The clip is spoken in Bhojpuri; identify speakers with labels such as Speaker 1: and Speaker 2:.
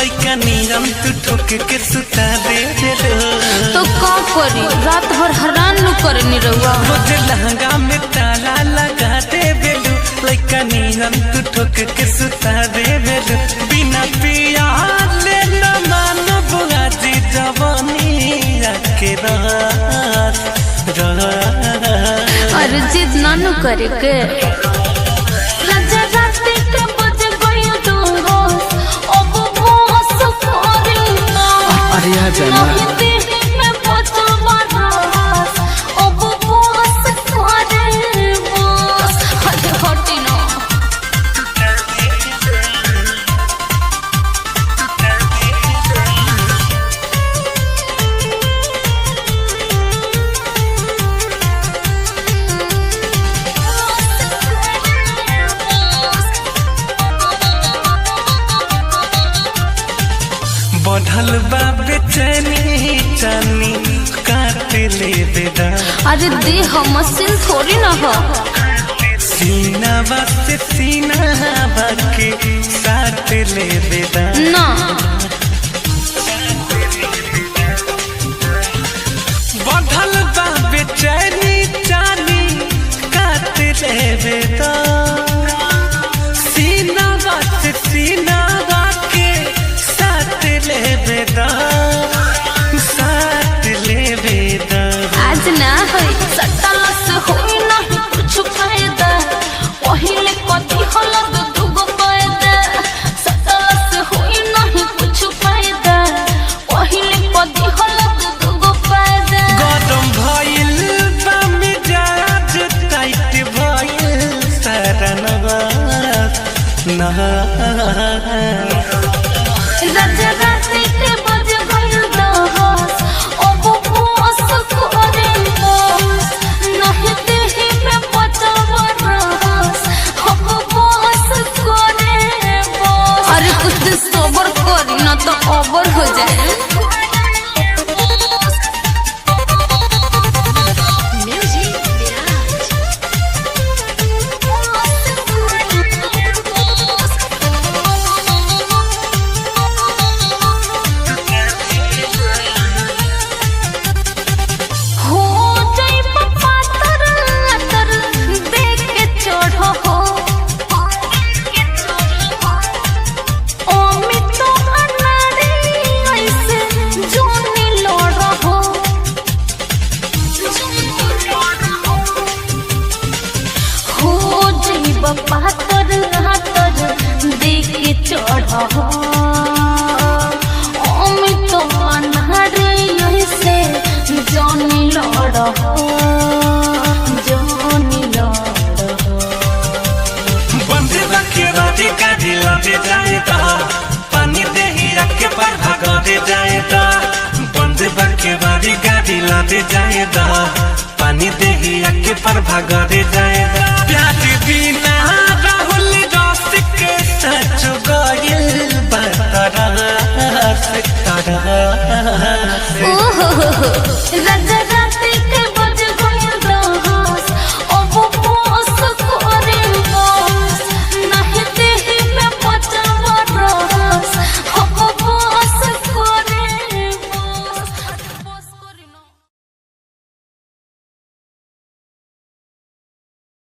Speaker 1: लइका नियम तू ठोक के सुता दे
Speaker 2: तो का करी रात भर हैरान न करनी रहुआ
Speaker 1: मुझे लहंगा में ताला लगा दे बेलू लइका नियम तू ठोक के सुता दे बेलू बिना पिया ले न मान बुआ जी जवानी के रात
Speaker 2: अरे जिद ना न करे के राजा राते के बजे गयो तो हो अब बस करे ना
Speaker 3: अरे आ जाना
Speaker 2: में पतो बरस अब बस करे बस हट हटी ना
Speaker 1: बढ़ल बा बेचैनी चानी काट ले बेदा
Speaker 2: अरे देह मशीन थोड़ी ना हो
Speaker 1: सीना से सीना बाके साथ ले बेदा
Speaker 2: ना
Speaker 1: बढ़ल बा बेचैनी चानी काट ले बेदा सीना से सीना बाके साथ ले बेदा साथ ले बेदा
Speaker 2: आज ना है सटल से होई ना कुछ फायदा पहिले कथि होला दुगो फायदा सटल से होई ना कुछ फायदा पहिले कथि होला दुगो फायदा
Speaker 1: गरम भइल बा मिजाज टाइट भइल सारा नवाज
Speaker 2: राजा राते के बजे गयो दहस अब बस करे बस नहीं देहि में पचब रस अब बस करे बस अरे कुछ दिन सबर करी ना तो अबर हो जाए पातर हातर देख के चढ़ अमित अनारे ऐसे जानी लड़
Speaker 1: बंद रखे बाजी का दिल दे जाए ता पानी दे ही रखे पर भागा दे जाए ता बंद रखे बाजी का दिल दे जाए ता पानी दे ही रखे पर भागा दे जाए ता प्यार बिना राहुल रसिक सच गइल बतरा से तारा